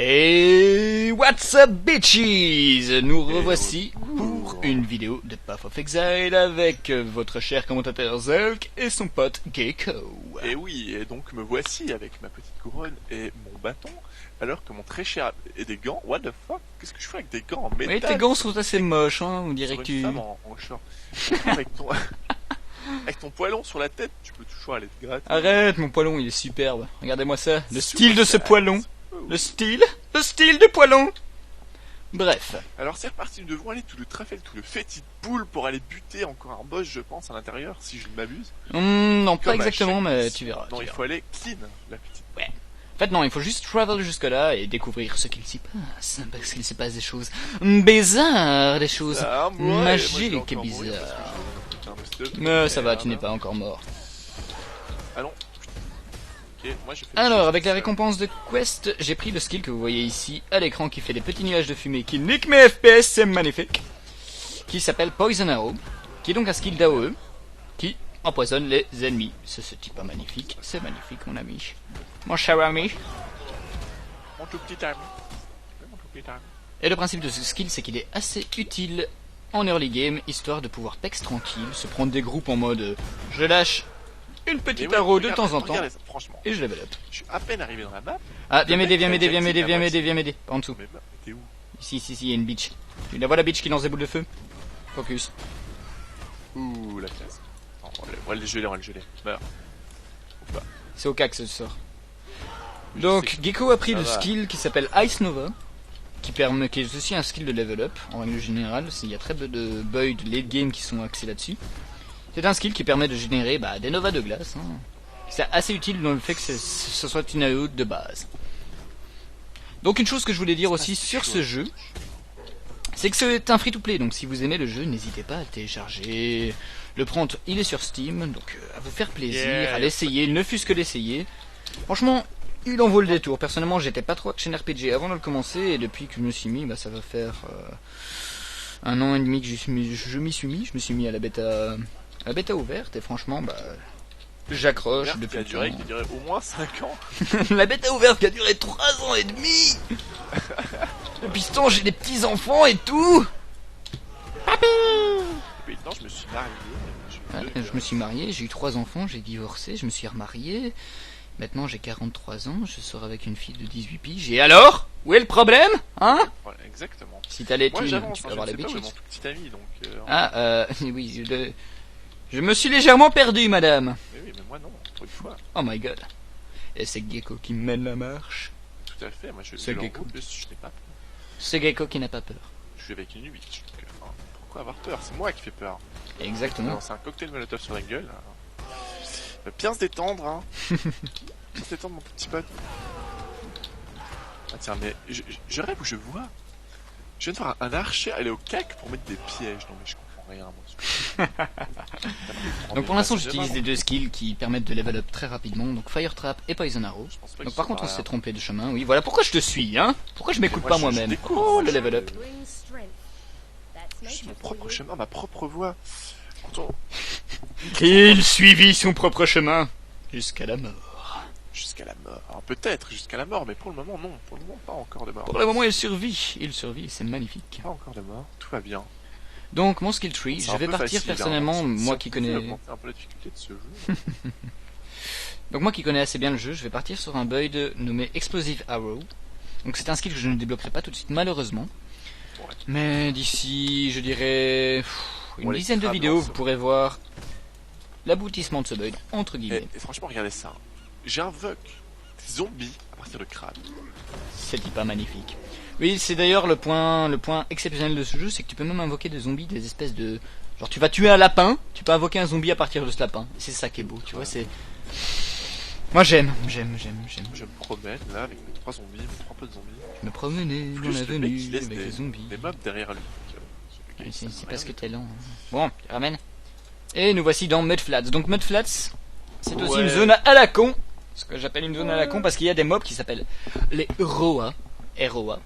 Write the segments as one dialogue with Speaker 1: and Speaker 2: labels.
Speaker 1: Et what's up bitches? Nous revoici pour une vidéo de Path of Exile avec votre cher commentateur Zelk et son pote Gecko.
Speaker 2: Et oui, et donc me voici avec ma petite couronne et mon bâton, alors que mon très cher... et des gants, what the fuck? Qu'est-ce que je fais avec des gants en métal?
Speaker 1: Oui, tes gants sont assez moches, hein, on dirait
Speaker 2: sur
Speaker 1: que
Speaker 2: une
Speaker 1: tu...
Speaker 2: femme en short. Avec ton... avec ton poilon sur la tête, tu peux toujours aller te gratter.
Speaker 1: Arrête, mon poilon, il est superbe. Regardez-moi ça, le style de ce poilon. Le style du poilon. Bref.
Speaker 2: Alors c'est reparti, nous devons aller tout le trafel, tout le fétit de poule pour aller buter encore un boss, je pense, à l'intérieur, si je ne m'abuse.
Speaker 1: Non, pas
Speaker 2: Comme à
Speaker 1: exactement,
Speaker 2: chaque
Speaker 1: mais
Speaker 2: mission.
Speaker 1: tu verras.
Speaker 2: Non,
Speaker 1: tu
Speaker 2: il
Speaker 1: verras.
Speaker 2: faut aller clean, la petite.
Speaker 1: Ouais. En fait, non, il faut juste travel jusque-là et découvrir ce qu'il s'y passe. Parce qu'il se passe des choses bizarres, des choses
Speaker 2: Ah, ouais, moi, je vais
Speaker 1: magiques et
Speaker 2: encore mourir
Speaker 1: bizarres.
Speaker 2: parce que je- Putain,
Speaker 1: Mais ça va, tu n'es pas encore mort.
Speaker 2: Allons. Ok, moi je fais
Speaker 1: Alors, avec la récompense de Quest, j'ai pris le skill que vous voyez ici à l'écran qui fait des petits nuages de fumée qui niquent mes FPS, c'est magnifique. Qui s'appelle Poison Arrow, qui est donc un skill d'AOE qui empoisonne les ennemis. C'est ce type magnifique, c'est magnifique mon ami. Mon cher ami.
Speaker 2: Mon tout petit ami. Mon tout petit ami.
Speaker 1: Et le principe de ce skill, c'est qu'il est assez utile en early game, histoire de pouvoir pex tranquille, se prendre des groupes en mode je lâche une
Speaker 2: Mais
Speaker 1: petite
Speaker 2: ouais,
Speaker 1: arrow de
Speaker 2: regarde-
Speaker 1: temps en temps
Speaker 2: regardez ça, franchement,
Speaker 1: et je level up.
Speaker 2: je suis à peine arrivé dans la map.
Speaker 1: Ah, viens
Speaker 2: Le
Speaker 1: m'aider,
Speaker 2: mec,
Speaker 1: viens
Speaker 2: il a
Speaker 1: m'aider,
Speaker 2: déjà
Speaker 1: viens m'aider,
Speaker 2: dit,
Speaker 1: viens
Speaker 2: ah,
Speaker 1: m'aider, viens m'aider. Par en dessous.
Speaker 2: Mais t'es où?
Speaker 1: Ici, il y a une bitch. Tu la vois la bitch qui lance des boules de feu? Focus.
Speaker 2: Ouh, la classe. Non, on va le geler, Meurs. Ou pas.
Speaker 1: C'est au cas que ça sort.
Speaker 2: Je
Speaker 1: Donc,
Speaker 2: sais.
Speaker 1: Gecko a pris
Speaker 2: Ça
Speaker 1: le
Speaker 2: va.
Speaker 1: skill qui s'appelle Ice Nova, qui est aussi un skill de level up, en règle générale. Il y a très peu de bugs de late game qui sont axés là-dessus. C'est un skill qui permet de générer des novas de glace. Hein. C'est assez utile dans le fait que ce soit une AOE de base. Donc une chose que je voulais dire aussi sur ce jeu, c'est que c'est un free-to-play, donc si vous aimez le jeu, n'hésitez pas à le télécharger, le prendre, il est sur Steam, donc à vous faire plaisir,
Speaker 2: Yeah.
Speaker 1: à l'essayer, ne fût-ce que l'essayer. Franchement, il en vaut le détour. Personnellement, j'étais pas trop chaîne RPG avant de le commencer, et depuis que je me suis mis, ça va faire 1 an et demi que je m'y suis mis. Je me suis mis à la bêta ouverte, et franchement, j'accroche
Speaker 2: Merde,
Speaker 1: depuis
Speaker 2: qui
Speaker 1: le
Speaker 2: a
Speaker 1: temps.
Speaker 2: duré au moins 5 ans.
Speaker 1: La bêta ouverte qui a duré 3 ans et demi. Depuis ce temps, j'ai des petits enfants et tout.
Speaker 2: Et maintenant, je me suis marié.
Speaker 1: Ouais, je me suis marié, j'ai eu 3 enfants, j'ai divorcé, je me suis remarié. Maintenant, j'ai 43 ans, je sors avec une fille de 18 piges. Et alors? Où est le problème? Hein?
Speaker 2: Voilà, exactement.
Speaker 1: Si t'as les
Speaker 2: Moi,
Speaker 1: thunes,
Speaker 2: j'avance,
Speaker 1: tu peux
Speaker 2: je
Speaker 1: avoir
Speaker 2: ne
Speaker 1: les
Speaker 2: sais pas où est
Speaker 1: bitches.
Speaker 2: mon tout petit ami, donc...
Speaker 1: Oui, je me suis légèrement perdu, madame.
Speaker 2: Mais oui, mais moi non, pour une fois.
Speaker 1: Oh my god. Et c'est Gecko qui mène la marche.
Speaker 2: Tout à fait, moi je
Speaker 1: C'est
Speaker 2: je
Speaker 1: Gecko.
Speaker 2: en plus, je n'ai pas peur.
Speaker 1: C'est Gecko qui n'a pas peur.
Speaker 2: Je suis avec une bitch, donc pourquoi avoir peur? C'est moi qui fais peur.
Speaker 1: Exactement.
Speaker 2: Alors, c'est un cocktail molotov sur la gueule. Bien se détendre, hein. Bien se détendre, mon petit pote. Ah tiens, mais je rêve où je vois. Je viens de voir un archer aller au cac pour mettre des pièges. Non mais je comprends rien, moi.
Speaker 1: Donc pour l'instant, j'utilise les deux skills qui permettent de level up très rapidement, donc Fire Trap et Poison Arrow.
Speaker 2: Je pense pas
Speaker 1: Donc
Speaker 2: qu'ils
Speaker 1: par
Speaker 2: sont
Speaker 1: contre, on
Speaker 2: pareils,
Speaker 1: s'est
Speaker 2: hein.
Speaker 1: trompé de chemin. Oui, voilà pourquoi je te suis, hein. Pourquoi je m'écoute
Speaker 2: Moi,
Speaker 1: pas
Speaker 2: je
Speaker 1: moi-même?
Speaker 2: découvre,
Speaker 1: Oh,
Speaker 2: moi,
Speaker 1: le
Speaker 2: je-
Speaker 1: level up.
Speaker 2: Je suis mon propre chemin, ma propre voie. Quand on-
Speaker 1: Il suivit son propre chemin jusqu'à la mort.
Speaker 2: Jusqu'à la mort. Alors, peut-être jusqu'à la mort, mais pour le moment, non. Pour le moment, pas encore de mort.
Speaker 1: Pour le moment, il survit. Il survit, c'est magnifique.
Speaker 2: Pas encore de mort. Tout va bien.
Speaker 1: Donc mon skill tree,
Speaker 2: C'est
Speaker 1: je
Speaker 2: un
Speaker 1: vais
Speaker 2: peu
Speaker 1: partir
Speaker 2: facile, hein.
Speaker 1: personnellement,
Speaker 2: Si
Speaker 1: moi
Speaker 2: on
Speaker 1: qui
Speaker 2: pouvait
Speaker 1: connais.
Speaker 2: augmenter un peu la difficulté de ce jeu.
Speaker 1: Donc moi qui connais assez bien le jeu, je vais partir sur un build nommé Explosive Arrow. Donc c'est un skill que je ne débloquerai pas tout de suite malheureusement.
Speaker 2: Ouais.
Speaker 1: Mais d'ici, je dirais, une
Speaker 2: Bon, les
Speaker 1: dizaine de
Speaker 2: crabes
Speaker 1: vidéos,
Speaker 2: lancent.
Speaker 1: vous pourrez voir l'aboutissement de ce build, entre guillemets.
Speaker 2: Et franchement, regardez ça. J'invoque des zombies à partir de crabes.
Speaker 1: C'est pas magnifique. Oui, c'est d'ailleurs le point exceptionnel de ce jeu, c'est que tu peux même invoquer des zombies, des espèces de... Genre tu vas tuer un lapin, tu peux invoquer un zombie à partir de ce lapin. C'est ça qui est beau, tu vois, c'est... Moi j'aime.
Speaker 2: Je me promène là avec mes 3 zombies, mes 3 potes zombies.
Speaker 1: Je me promenais dans
Speaker 2: Plus le mec qui
Speaker 1: l'avenue
Speaker 2: laisse
Speaker 1: avec les zombies.
Speaker 2: des mobs derrière lui.
Speaker 1: Oui, c'est parce que t'es lent. Bon, tu ramènes. Et nous voici dans Mudflats. Donc Mudflats, c'est aussi
Speaker 2: Ouais.
Speaker 1: une zone à la con. Ce que j'appelle une zone à la con parce qu'il y a des mobs qui s'appellent les Roa. R-O-A.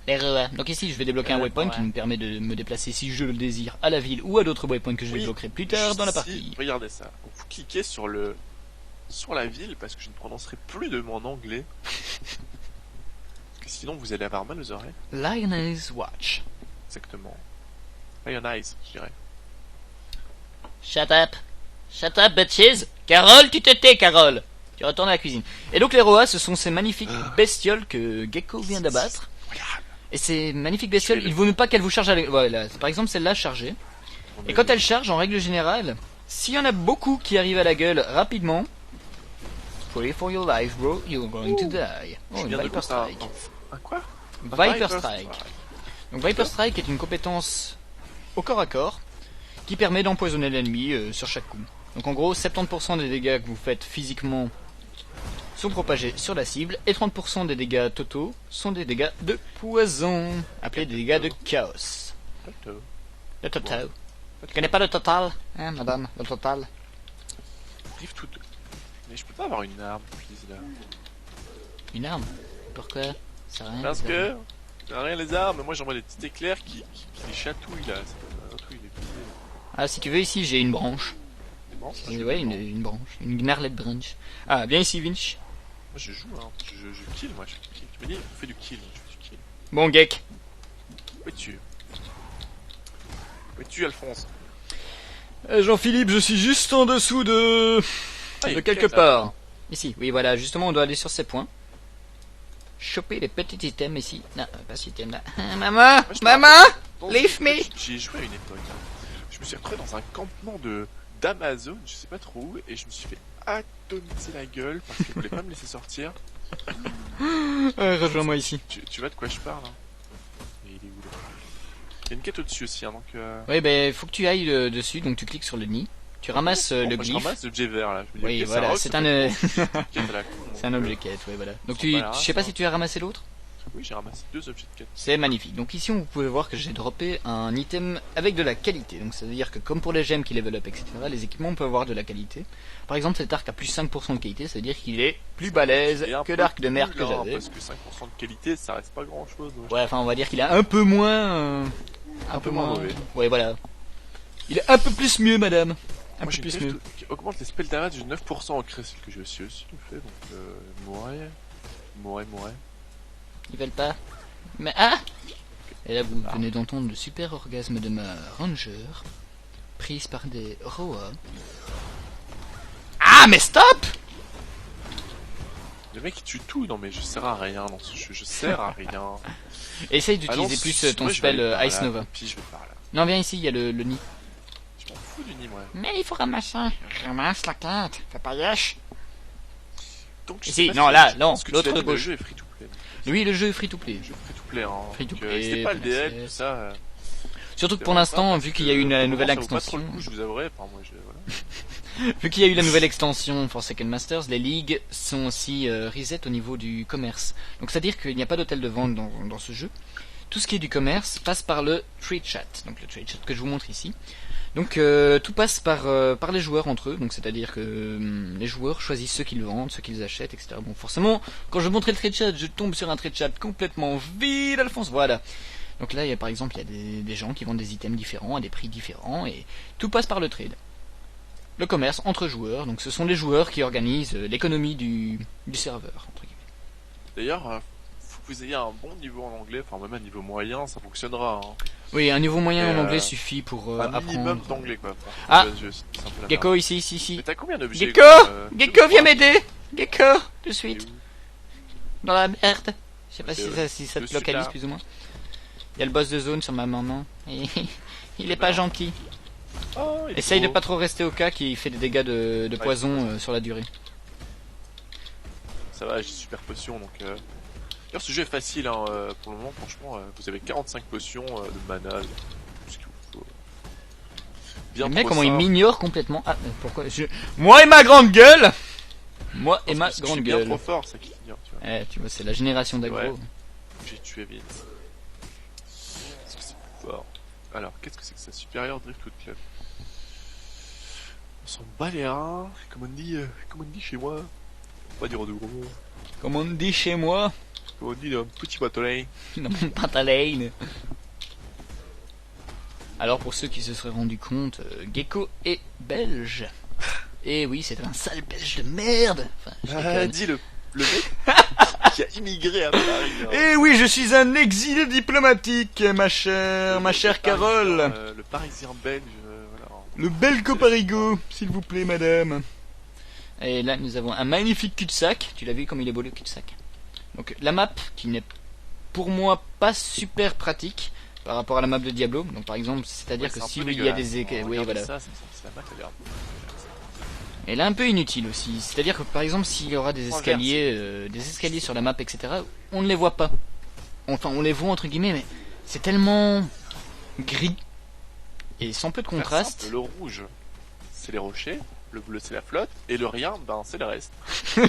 Speaker 1: Les Roa. Donc ici, je vais débloquer un waypoint qui me permet de me déplacer si je le désire à la ville ou à d'autres waypoints que je
Speaker 2: Oui,
Speaker 1: débloquerai plus tard dans la partie.
Speaker 2: Regardez ça. Donc, vous cliquez sur la ville parce que je ne prononcerai plus de mon anglais. sinon vous allez avoir mal aux oreilles.
Speaker 1: Lionel's Watch.
Speaker 2: Exactement. Lion Eyes, je dirais.
Speaker 1: Shut up. Shut up, bitches. Carole, tu te tais, Carole. Tu retournes à la cuisine. Et donc les Roas, ce sont ces magnifiques bestioles que Gecko vient d'abattre. Et ces magnifiques bestioles, il vaut mieux pas qu'elles vous chargent à voilà, par exemple celle-là chargée. Et quand elle charge, en règle générale, s'il y en a beaucoup qui arrivent à la gueule rapidement, pray for your life, bro, you're going to die. Oh, une Viper Strike.
Speaker 2: Un quoi?
Speaker 1: Viper Strike. Donc Viper Strike est une compétence au corps à corps qui permet d'empoisonner l'ennemi sur chaque coup. Donc en gros, 70% des dégâts que vous faites physiquement sont propagés sur la cible et 30% des dégâts totaux sont des dégâts de poison, appelés des dégâts de chaos. Le total. Tu connais pas le total, hein, madame, le total?
Speaker 2: Rive tout deux. Mais je peux pas avoir une arme, please, là.
Speaker 1: Une arme? Pourquoi? Ça rien.
Speaker 2: Parce que, rien les armes, moi j'envoie des petits éclairs qui les chatouillent là.
Speaker 1: Ah, si tu veux, ici j'ai une branche.
Speaker 2: Bon,
Speaker 1: Ouais, une branche, une gnarlette branch. Ah, viens ici, Vinch.
Speaker 2: Moi je joue, hein. Je kill, moi. Je kill. Tu me dis, fais du kill, je fais du kill.
Speaker 1: Bon, Gek.
Speaker 2: Où es-tu? Où es-tu, Alphonse?
Speaker 1: Jean-Philippe, je suis juste en dessous de quelque part. Ici, oui, voilà, justement, on doit aller sur ces points. Choper les petits items ici. Non, pas cet item là. Maman, maman, leave me.
Speaker 2: J'ai joué à une époque. Je me suis retrouvé dans un campement d'Amazon, je sais pas trop où, et je me suis fait atomiser la gueule parce qu'ils voulaient pas me laisser sortir.
Speaker 1: Rejoins-moi ici.
Speaker 2: Tu vois de quoi je parle, hein? Mais il est où là? Il y a une quête au-dessus aussi, hein, donc.
Speaker 1: Oui, ben faut que tu ailles dessus, donc tu cliques sur le nid. Tu ramasses le glyphe.
Speaker 2: Je ramasse l'objet vert là. Je me dis,
Speaker 1: Oui,
Speaker 2: okay,
Speaker 1: voilà, c'est un.
Speaker 2: C'est
Speaker 1: un objet quête, oui, voilà. Donc je sais pas si tu as ramassé l'autre.
Speaker 2: Oui, j'ai ramassé 2 objets de quête.
Speaker 1: C'est magnifique. Donc ici, vous pouvez voir que j'ai droppé un item avec de la qualité. Donc ça veut dire que comme pour les gemmes qui level up, etc., les équipements peuvent avoir de la qualité. Par exemple, cet arc a plus 5% de qualité, ça veut dire qu'il est plus balèze que l'arc de merde que j'avais.
Speaker 2: Parce que 5% de qualité, ça reste pas grand chose.
Speaker 1: Ouais, enfin, on va dire qu'il est un peu moins...
Speaker 2: un peu moins mauvais.
Speaker 1: Ouais, voilà. Il est un peu plus mieux, madame. Un
Speaker 2: Moi,
Speaker 1: peu plus mieux.
Speaker 2: Qui augmente les spell damage de 9% en crit, que j'ai aussi le fait, donc mourais.
Speaker 1: Ils veulent pas. Mais ah! Et là, vous venez d'entendre le super orgasme de ma ranger, prise par des roas. Ah, mais stop!
Speaker 2: Le mec il tue tout, non mais je sers à rien dans ce jeu, je sers à rien.
Speaker 1: Essaye d'utiliser plus ton spell Ice Nova.
Speaker 2: Puis je vais par là.
Speaker 1: Non, viens ici, il y a le nid.
Speaker 2: Je m'en fous du nid, moi.
Speaker 1: Mais il faut ramasser. Ramasse la quête, fais pas yesh.
Speaker 2: Donc,
Speaker 1: ici, non, là, non, l'autre de gauche.
Speaker 2: Le jeu est free to play.
Speaker 1: Oui, le jeu est free to play.
Speaker 2: Hein.
Speaker 1: Free to play.
Speaker 2: N'hésitez pas le DL, tout ça.
Speaker 1: Surtout que pour l'instant, vu qu'il y a eu une nouvelle extension.
Speaker 2: Je vous avouerai, moi, voilà.
Speaker 1: Vu qu'il y a eu la nouvelle extension Forsaken Masters, les ligues sont aussi reset au niveau du commerce. Donc c'est-à-dire qu'il n'y a pas d'hôtel de vente dans ce jeu. Tout ce qui est du commerce passe par le trade chat. Donc le trade chat que je vous montre ici. Donc tout passe par les joueurs entre eux. Donc c'est-à-dire que les joueurs choisissent ceux qu'ils vendent, ceux qu'ils achètent, etc. Bon, forcément, quand je montrais le trade chat, je tombe sur un trade chat complètement vide, Alphonse. Voilà. Donc là, par exemple, il y a des gens qui vendent des items différents à des prix différents et tout passe par le trade. Le commerce entre joueurs, donc ce sont les joueurs qui organisent l'économie du serveur, entre guillemets.
Speaker 2: D'ailleurs, faut que vous ayez un bon niveau en anglais, enfin même un niveau moyen, ça fonctionnera. Hein.
Speaker 1: Oui, un niveau moyen en anglais suffit pour
Speaker 2: un
Speaker 1: apprendre.
Speaker 2: minimum d'anglais quoi.
Speaker 1: Gecko ici.
Speaker 2: Mais t'as combien d'objets?
Speaker 1: Gecko, viens m'aider. Gecko, de suite. Dans la merde. Je sais pas si ça te localise plus ou moins. Il y a le boss de zone sur ma maman. Il est pas gentil.
Speaker 2: Oh,
Speaker 1: essaye de pas trop rester au cas qui fait des dégâts de poison sur la durée.
Speaker 2: Ça va, j'ai super potion donc. D'ailleurs, ce jeu est facile hein, pour le moment, franchement. Vous avez 45 potions de mana, tout ce qu'il vous faut.
Speaker 1: Bien. Mais comment il m'ignore complètement. Ah, pourquoi moi et ma grande gueule. Moi et ma grande gueule.
Speaker 2: Bien trop fort, ça qui t'ignore, tu vois.
Speaker 1: Tu vois, c'est la génération d'aggro.
Speaker 2: Ouais. J'ai tué vite. Parce que c'est plus fort. Alors, qu'est-ce que c'est que ça? Supérieur Driftwood Club. On s'en bat les reins, comme on dit chez moi. On va dire de gros mots.
Speaker 1: Comme on dit chez moi.
Speaker 2: Comme on dit dans un petit pantalon.
Speaker 1: Dans mon pantalon. Alors pour ceux qui se seraient rendus compte, Gecko est belge. Et oui, c'est un sale belge de merde. Enfin,
Speaker 2: dit le mec qui a imité émigré à Paris. Hein.
Speaker 1: Eh oui, je suis un exilé diplomatique, ma chère Carole.
Speaker 2: Le Parisien belge, voilà.
Speaker 1: Le Belco Parigo, s'il vous plaît, madame. Et là, nous avons un magnifique cul-de-sac. Tu l'as vu comme il est beau le cul-de-sac. Donc la map qui n'est pour moi pas super pratique par rapport à la map de Diablo. Donc par exemple, c'est-à-dire que si il y a des oui, voilà. Elle est un peu inutile aussi. C'est-à-dire que par exemple, s'il y aura des escaliers sur la map, etc., on ne les voit pas. Enfin, on les voit entre guillemets, mais c'est tellement gris et sans peu de contraste.
Speaker 2: Simple, le rouge, c'est les rochers. Le bleu, c'est la flotte. Et le rien, ben, c'est le reste.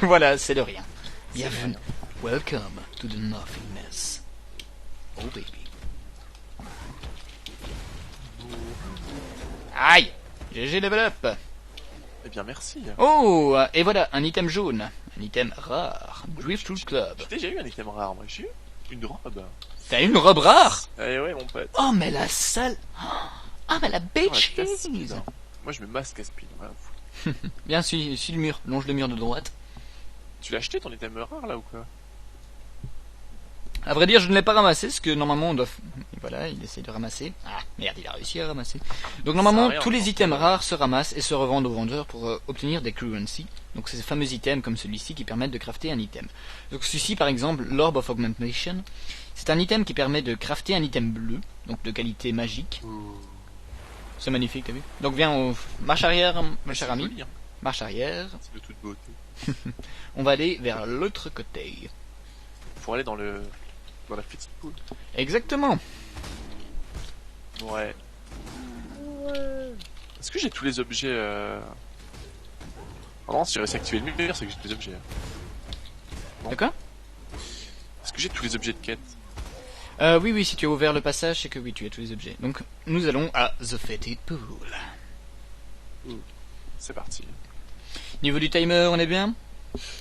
Speaker 1: Voilà, c'est le rien. Bienvenue. Welcome to the nothingness. Oh baby. Aïe! GG level up.
Speaker 2: Eh bien, merci.
Speaker 1: Oh, et voilà, un item jaune. Un item rare. Driftwood Club.
Speaker 2: J'ai déjà eu un item rare, moi. J'ai eu une robe.
Speaker 1: T'as une robe rare?
Speaker 2: Eh ouais, mon pote.
Speaker 1: Oh, mais la sale. Ah, mais la bitch.
Speaker 2: Moi, je me masque à speed. Voilà.
Speaker 1: Bien, suis le mur. Longe le mur de droite.
Speaker 2: Tu l'as acheté ton item rare, là, ou quoi?
Speaker 1: À vrai dire, je ne l'ai pas ramassé, parce que normalement on doit... Voilà, il essaie de ramasser. Ah, merde, il a réussi à ramasser. Donc normalement, tous les items rares se ramassent et se revendent aux vendeurs pour obtenir des currency. Donc c'est ces fameux items comme celui-ci qui permettent de crafter un item. Donc celui-ci, par exemple, l'Orb of Augmentation, c'est un item qui permet de crafter un item bleu, donc de qualité magique. C'est magnifique, t'as vu? Donc viens, marche arrière, mon cher ami.
Speaker 2: Joli, hein.
Speaker 1: Marche arrière.
Speaker 2: C'est de toute beauté.
Speaker 1: On va aller vers l'autre côté.
Speaker 2: Pour aller dans la petite poule.
Speaker 1: Exactement.
Speaker 2: Ouais. Est-ce que j'ai tous les objets Oh non, si j'ai réussi à activer le mur, c'est que j'ai tous les objets.
Speaker 1: De quoi?
Speaker 2: Est-ce que j'ai tous les objets de quête?
Speaker 1: Oui, si tu as ouvert le passage, c'est que oui, tu as tous les objets. Donc, nous allons à The Fated Pool.
Speaker 2: C'est parti.
Speaker 1: Niveau du timer, on est bien?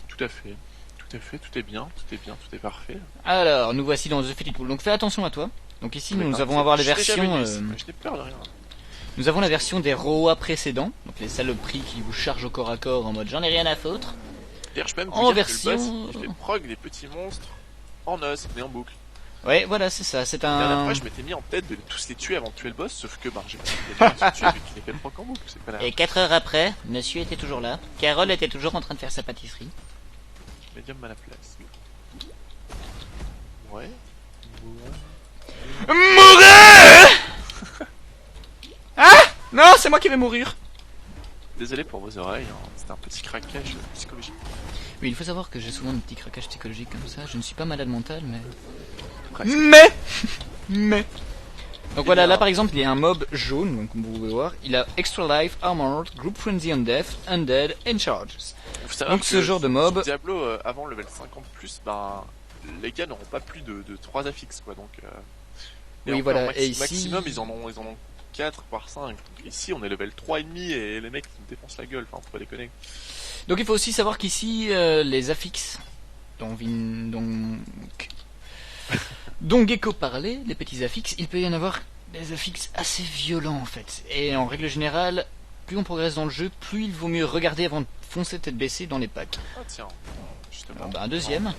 Speaker 2: Tout à fait. Tout est bien, tout est parfait.
Speaker 1: Alors, nous voici dans The Fated Pool. Donc, fais attention à toi. Donc ici, nous avons avoir les versions...
Speaker 2: Je n'ai peur de rien.
Speaker 1: Nous avons la version des ROA précédents. Donc, les saloperies qui vous chargent au corps à corps en mode j'en ai rien à foutre.
Speaker 2: D'ailleurs, je peux même
Speaker 1: en
Speaker 2: vous dire
Speaker 1: version...
Speaker 2: que le boss, il fait prog des petits monstres en os, mais en boucle.
Speaker 1: Ouais, voilà, c'est ça. C'est un...
Speaker 2: La dernière fois, je m'étais mis en tête de tous les tuer avant de tuer le boss, sauf que j'ai pas tué vu qu'il est fait prog en boucle. C'est pas la...
Speaker 1: Et 4 heures après, monsieur était toujours là. Carole était toujours en train de faire sa pâtisserie.
Speaker 2: Medium à la place. Ouais.
Speaker 1: Mourir. Ah non, c'est moi qui vais mourir.
Speaker 2: Désolé pour vos oreilles, hein. C'était un petit craquage psychologique.
Speaker 1: Oui, il faut savoir que j'ai souvent des petits craquages psychologiques comme ça. Je ne suis pas malade mental, mais...
Speaker 2: Presque.
Speaker 1: Mais... Donc voilà, là par exemple, il y a un mob jaune, donc comme vous pouvez voir. Il a Extra Life, Armored, Group Frenzy on Death, Undead, and Charges. Donc ce genre de mob...
Speaker 2: Diablo, avant level 50+, les gars n'auront pas plus de 3 affixes, quoi, donc...
Speaker 1: oui, voilà, et ici...
Speaker 2: Maximum, ils en ont 4 par 5. Ici, on est level 3,5 et les mecs nous défoncent la gueule, enfin, faut pas déconner.
Speaker 1: Donc il faut aussi savoir qu'ici, les affixes dont Gecko parlait, les petits affixes, il peut y en avoir des affixes assez violents en fait. Et en règle générale, plus on progresse dans le jeu, plus il vaut mieux regarder avant de foncer tête baissée dans les packs.
Speaker 2: Ah tiens, justement.
Speaker 1: Un deuxième.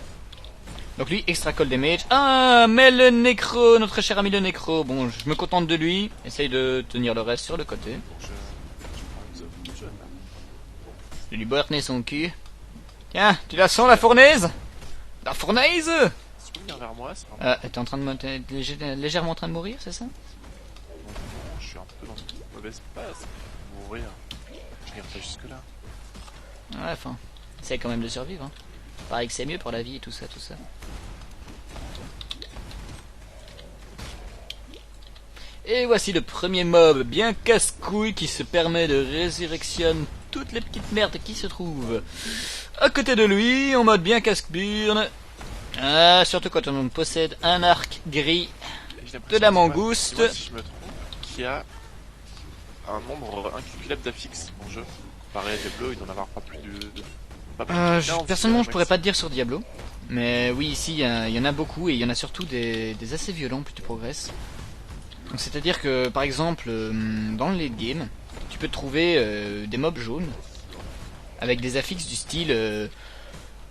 Speaker 1: Donc lui, extra cold damage. Ah, mais le nécro, notre cher ami le nécro. Bon, je me contente de lui. Essaye de tenir le reste sur le côté. Je lui borner son cul. Tiens, tu la sens la fournaise? La fournaise?
Speaker 2: Si tu veux venir vers moi, c'est vraiment...
Speaker 1: t'es en train de t'es légèrement en train de mourir, c'est ça?
Speaker 2: Non, je suis un peu dans une mauvaise passe. Mourir. Je n'irai pas jusque là.
Speaker 1: Ouais, enfin, essaye quand même de survivre. Hein. Pareil que c'est mieux pour la vie et tout ça, Et voici le premier mob bien casse-couille qui se permet de résurrectionner toutes les petites merdes qui se trouvent à côté de lui en mode bien casse-burne. Ah, surtout quand on possède un arc gris de la mangouste.
Speaker 2: Moi, si je me trompe, qu'il y a un nombre incalculable d'affixes dans le jeu. Comparé à Diablo, il doit en avoir pas plus de...
Speaker 1: personnellement, je pourrais pas te dire sur Diablo. Mais oui, ici, il y en a beaucoup et il y en a surtout des assez violents plus tu progresses. C'est-à-dire que, par exemple, dans le late game, tu peux trouver des mobs jaunes avec des affixes du style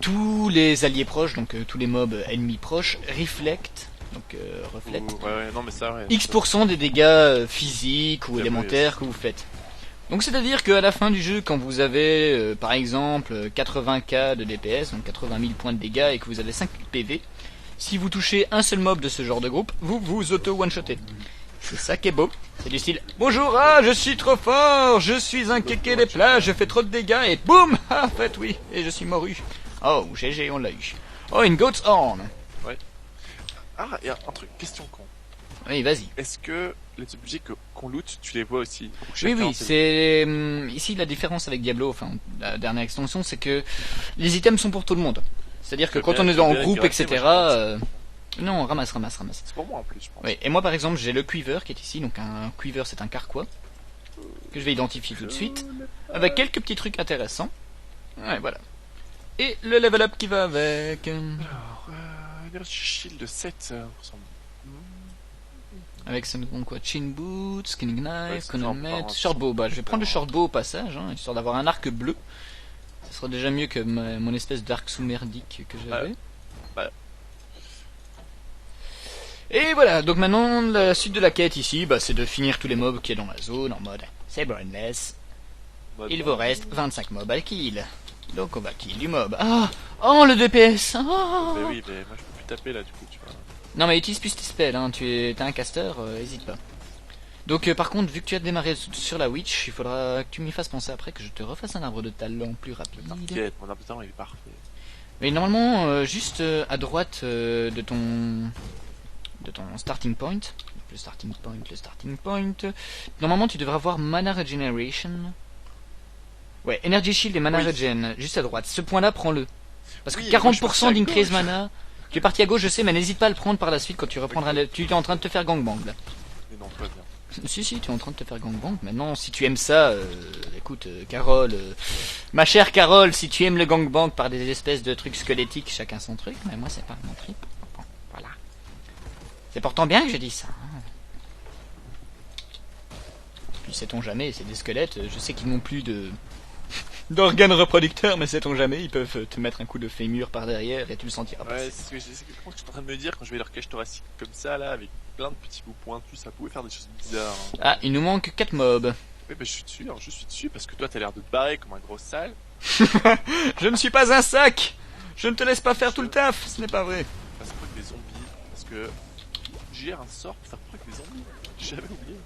Speaker 1: tous les alliés proches, donc tous les mobs ennemis proches, reflect, donc reflètent
Speaker 2: Ouais, non mais ça, ouais.
Speaker 1: X% des dégâts physiques ou
Speaker 2: C'est
Speaker 1: élémentaires que vous faites. Donc c'est-à-dire qu'à la fin du jeu, quand vous avez par exemple 80k de DPS, donc 80 000 points de dégâts, et que vous avez 5 PV, si vous touchez un seul mob de ce genre de groupe, vous vous auto-one-shotez. C'est ça qui est beau. C'est du style bonjour, ah je suis trop fort, je suis un kéké des plages, je fais trop de dégâts et boum, ah en fait oui, et je suis mouru. Oh GG, on l'a eu. Oh une goat's horn.
Speaker 2: Ah, et un truc, question con.
Speaker 1: Oui vas-y.
Speaker 2: Est-ce que les objets qu'on loot, tu les vois aussi? Ou
Speaker 1: Oui
Speaker 2: chacun,
Speaker 1: oui, c'est ici la différence avec Diablo, enfin la dernière extension, c'est que les items sont pour tout le monde. C'est-à-dire que
Speaker 2: C'est
Speaker 1: quand
Speaker 2: bien,
Speaker 1: on est
Speaker 2: c'est
Speaker 1: en
Speaker 2: bien
Speaker 1: groupe,
Speaker 2: gratter,
Speaker 1: etc.
Speaker 2: moi, je
Speaker 1: Non, ramasse.
Speaker 2: C'est pour moi en plus, je pense.
Speaker 1: Oui, et moi par exemple j'ai le quiver qui est ici, donc un quiver c'est un carquois que je vais identifier tout de suite, avec quelques petits trucs intéressants. Ouais voilà. Et le level up qui va avec.
Speaker 2: Alors, Energy Shield 7, ressemble.
Speaker 1: Avec ça nous donne quoi? Chin boot, skinning
Speaker 2: Ouais,
Speaker 1: knife,
Speaker 2: c'est
Speaker 1: chronomètre,
Speaker 2: transparent,
Speaker 1: shortbow. Bah je vais prendre le
Speaker 2: transparent.
Speaker 1: shortbow au passage, hein, histoire d'avoir un arc bleu. Ce sera déjà mieux que mon espèce d'arc sous-merdique que j'avais.
Speaker 2: Ouais.
Speaker 1: Et voilà, donc maintenant la suite de la quête ici, bah, c'est de finir tous les mobs qui est dans la zone en mode c'est brainless. Il vous reste 25 mobs à kill. Donc on va kill du mob. Ah, oh le DPS. Ah.
Speaker 2: Mais oui, mais moi je peux plus taper là du coup, tu vois.
Speaker 1: Non mais utilise plus tes spells, hein. T'es un caster, hésite pas. Donc par contre, vu que tu as démarré sur la witch, il faudra que tu m'y fasses penser après que je te refasse un arbre de talent plus rapide.
Speaker 2: T'inquiète, mon arbre de talent il est parfait.
Speaker 1: Mais normalement, juste à droite de ton starting point, le starting point, normalement tu devrais avoir mana regeneration. Ouais, energy shield et mana
Speaker 2: Oui.
Speaker 1: regen, juste à droite. Ce point-là, prends-le. Parce que
Speaker 2: Oui, moi, je suis parti
Speaker 1: 40%
Speaker 2: à
Speaker 1: d'increase
Speaker 2: gauche.
Speaker 1: mana. Tu es parti à gauche, je sais, mais n'hésite pas à le prendre par la suite quand tu reprendras. Tu es en train de te faire gangbang là.
Speaker 2: Mais non, pas bien.
Speaker 1: Si, tu es en train de te faire gangbang. Maintenant, si tu aimes ça, écoute, Carole, ma chère Carole, si tu aimes le gangbang par des espèces de trucs squelettiques, chacun son truc, mais moi c'est pas mon trip. Bon, voilà. C'est pourtant bien que je dis ça. Hein. Puis sait-on jamais, c'est des squelettes, je sais qu'ils n'ont plus d'organes reproducteurs, mais sait-on jamais, ils peuvent te mettre un coup de fémur par derrière et tu le sentiras pas.
Speaker 2: Ouais, c'est ce que je suis en train de me dire quand je vais leur cage thoracique comme ça là, avec plein de petits bouts pointus, ça pouvait faire des choses bizarres. Hein.
Speaker 1: Ah, il nous manque 4 mobs.
Speaker 2: Oui, bah je suis dessus parce que toi t'as l'air de te barrer comme un gros sale.
Speaker 1: Je ne suis pas un sac. Je ne te laisse pas faire tout le taf, ce n'est pas vrai.
Speaker 2: Parce que des zombies, parce que j'ai un sort pour faire preuve des zombies. J'ai jamais oublié.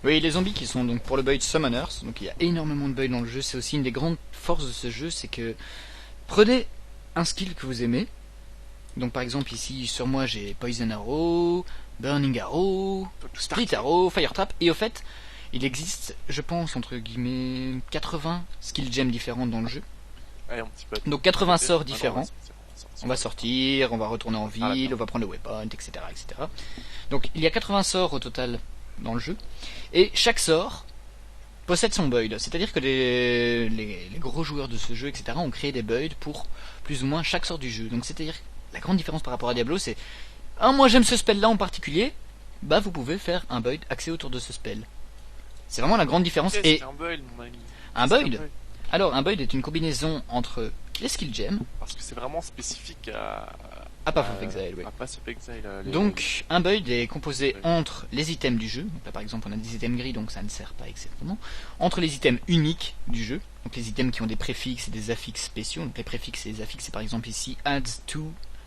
Speaker 1: Oui, les zombies qui sont donc pour le build Summoners, donc il y a énormément de builds dans le jeu, c'est aussi une des grandes forces de ce jeu, c'est que prenez un skill que vous aimez, donc par exemple ici sur moi j'ai Poison Arrow, Burning Arrow, Split Arrow, Fire Trap, et au fait il existe, je pense, entre guillemets 80 skill gems différentes dans le jeu,
Speaker 2: Allez, un petit peu.
Speaker 1: donc 80 sorts
Speaker 2: Ah non,
Speaker 1: différents. On va sortir, on va retourner en ville, on va prendre le weapon, etc., etc. Donc il y a 80 sorts au total dans le jeu, et chaque sort possède son build. C'est-à-dire que les gros joueurs de ce jeu, etc., ont créé des builds pour plus ou moins chaque sort du jeu. Donc c'est-à-dire la grande différence par rapport à Diablo, c'est ah moi j'aime ce spell là en particulier, bah vous pouvez faire un build axé autour de ce spell. C'est vraiment la grande différence. Et
Speaker 2: un build, mon ami.
Speaker 1: un
Speaker 2: C'est
Speaker 1: build. Alors un build est une combinaison entre les skill gems.
Speaker 2: Parce que c'est vraiment spécifique
Speaker 1: à Path of Exile, oui.
Speaker 2: À Path of Exile.
Speaker 1: Donc, un build est composé entre les items du jeu. Donc là, par exemple, on a des items gris, donc ça ne sert pas exactement. Entre les items uniques du jeu, donc les items qui ont des préfixes et des affixes spéciaux. Donc les préfixes et les affixes, c'est par exemple ici adds 2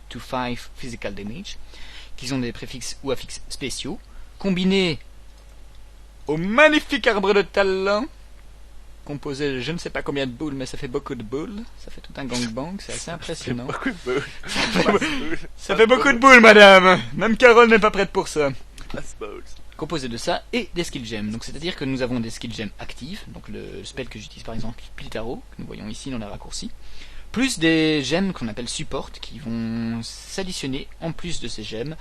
Speaker 1: to 5 physical damage, qui ont des préfixes ou affixes spéciaux, combinés au magnifique arbre de talent, composé de je ne sais pas combien de boules, mais ça fait beaucoup de boules. Ça fait tout un gangbang, c'est assez impressionnant. Ça fait beaucoup de boules, madame. Même Carole n'est pas prête pour ça. Composé de ça et des skill gems. Donc c'est-à-dire que nous avons des skill gems actifs, donc le spell que j'utilise par exemple, Split Arrow, que nous voyons ici dans la raccourci, plus des gemmes qu'on appelle support, qui vont s'additionner en plus de ces gemmes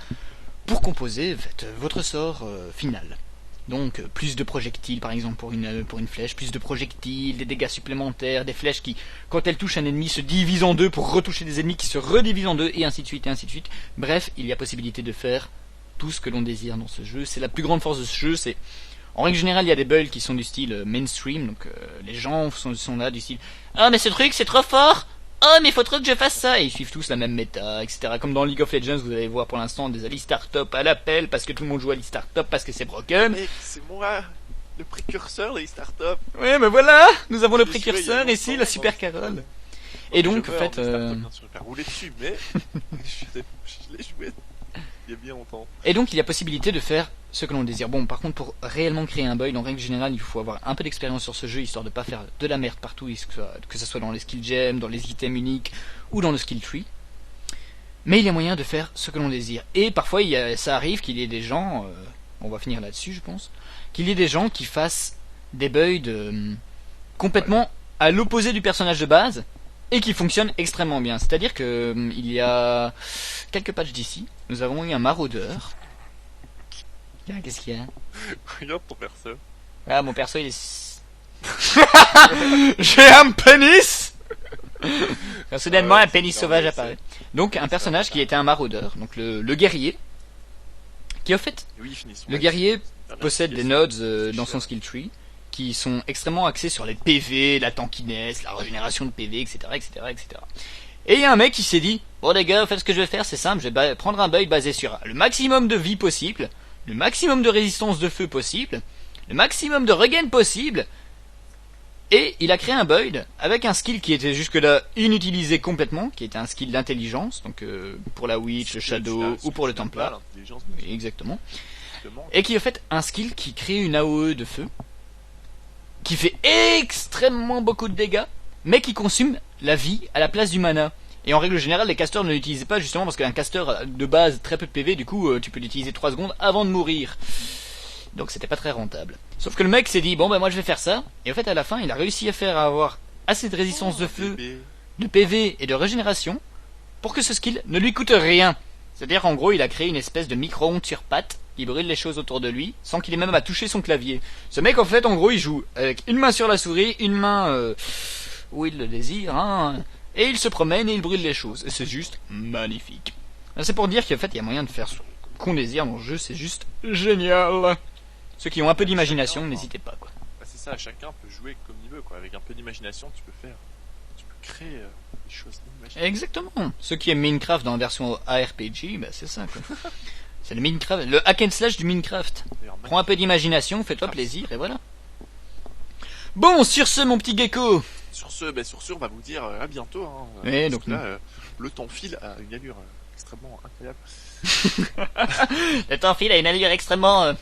Speaker 1: pour composer votre sort final. Donc plus de projectiles par exemple pour une flèche, plus de projectiles, des dégâts supplémentaires, des flèches qui, quand elles touchent un ennemi, se divisent en deux pour retoucher des ennemis qui se redivisent en deux, et ainsi de suite, et ainsi de suite. Bref, il y a possibilité de faire tout ce que l'on désire dans ce jeu. C'est la plus grande force de ce jeu, c'est... En règle générale, il y a des builds qui sont du style mainstream, donc les gens sont là du style « Ah mais ce truc c'est trop fort !» oh mais faut trop que je fasse ça, et ils suivent tous la même méta, etc. Comme dans League of Legends, vous allez voir pour l'instant des Alistar Top à l'appel, parce que tout le monde joue Alistar Top, parce que c'est broken.
Speaker 2: Mec, c'est moi, le précurseur des startups.
Speaker 1: Ouais mais voilà, nous avons le
Speaker 2: J'ai joué
Speaker 1: précurseur
Speaker 2: il y a
Speaker 1: ici,
Speaker 2: longtemps,
Speaker 1: la super Carole. Et donc
Speaker 2: Je
Speaker 1: en
Speaker 2: meurs
Speaker 1: fait...
Speaker 2: startup, bien sûr, je vais faire rouler dessus, mais je l'ai joué il y a bien longtemps.
Speaker 1: Et donc il y a possibilité de faire ce que l'on désire. Bon, par contre, pour réellement créer un build, en règle générale, il faut avoir un peu d'expérience sur ce jeu, histoire de pas faire de la merde partout, que ce soit dans les skill gems, dans les items uniques, ou dans le skill tree. Mais il y a moyen de faire ce que l'on désire. Et parfois, ça arrive qu'il y ait des gens, on va finir là-dessus je pense, qu'il y ait des gens qui fassent des builds complètement à l'opposé du personnage de base, et qui fonctionnent extrêmement bien. C'est-à-dire que il y a quelques patchs d'ici, nous avons eu un maraudeur. Qu'est-ce qu'il y a?
Speaker 2: Regarde ton perso.
Speaker 1: Ah, mon perso, il est... J'ai un pénis. Soudainement, un pénis sauvage apparaît. Donc, un personnage qui était un maraudeur, donc le guerrier, qui au fait, le guerrier possède des nodes dans son skill tree, qui sont extrêmement axés sur les PV, la tankiness, la régénération de PV, etc., etc., etc. Et il y a un mec qui s'est dit, bon les gars, en fait ce que je vais faire, c'est simple, je vais prendre un build basé sur le maximum de vie possible, le maximum de résistance de feu possible, le maximum de regain possible, et il a créé un build avec un skill qui était jusque-là inutilisé complètement, qui était un skill d'intelligence, donc pour la Witch, le Shadow ou pour le Templar. Exactement. Et qui est en fait un skill qui crée une AOE de feu, qui fait extrêmement beaucoup de dégâts, mais qui consomme la vie à la place du mana. Et en règle générale, les casters ne l'utilisaient pas justement parce qu'un caster de base très peu de PV, du coup tu peux l'utiliser 3 secondes avant de mourir. Donc c'était pas très rentable. Sauf que le mec s'est dit, bon ben moi je vais faire ça, et en fait à la fin il a réussi à faire avoir assez de résistance de feu, de PV et de régénération, pour que ce skill ne lui coûte rien. C'est-à-dire en gros il a créé une espèce de micro-ondes sur pattes, qui brûle les choses autour de lui, sans qu'il ait même à toucher son clavier. Ce mec en fait en gros il joue avec une main sur la souris, une main où il le désire, hein, et il se promène et il brûle les choses. Et c'est juste magnifique. C'est pour dire qu'en fait il y a moyen de faire ce qu'on désire dans le jeu, c'est juste génial. Ceux qui ont un peu d'imagination, n'hésitez pas quoi.
Speaker 2: Bah, c'est ça, chacun peut jouer comme il veut quoi. Avec un peu d'imagination tu peux créer des choses inimaginables.
Speaker 1: Exactement. Ceux qui aiment Minecraft dans la version ARPG, bah c'est ça quoi. C'est le Minecraft, le hack and slash du Minecraft. Prends un peu d'imagination, fais-toi plaisir et voilà. Bon, sur ce mon petit gecko.
Speaker 2: Sur ce, on va vous dire à bientôt. Hein,
Speaker 1: ouais, donc
Speaker 2: là, le temps file à une allure extrêmement incroyable.
Speaker 1: Le temps file à une allure extrêmement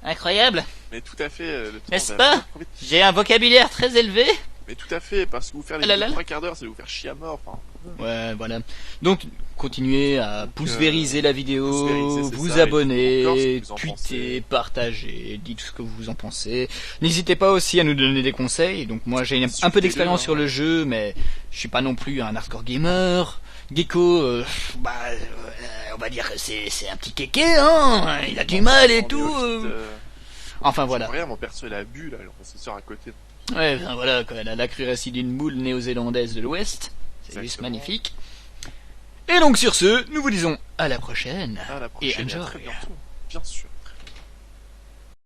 Speaker 1: incroyable.
Speaker 2: Mais tout à fait.
Speaker 1: N'est-ce pas? J'ai un vocabulaire très élevé.
Speaker 2: Mais tout à fait, parce que vous faire les 3 quarts d'heure, ça va vous faire chier à mort. Enfin.
Speaker 1: Ouais, voilà. Donc, continuez à pouce-vériser la vidéo, vous abonner, tweeter, partager, dites ce que vous en pensez. N'hésitez pas aussi à nous donner des conseils. Donc, moi, j'ai un peu d'expérience sur le jeu, mais je suis pas non plus un hardcore gamer. Gecko, on va dire que c'est un petit kéké, hein. Il a du mal et tout. Enfin, voilà.
Speaker 2: Regarde, mon perso, il a bu, là, le processeur à côté.
Speaker 1: Ouais, ben voilà, quoi, elle a la crue d'une moule néo-zélandaise de l'Ouest. C'est juste magnifique. Et donc sur ce, nous vous disons à la prochaine.
Speaker 2: Et
Speaker 1: enjoy.
Speaker 2: à très bientôt, bien sûr.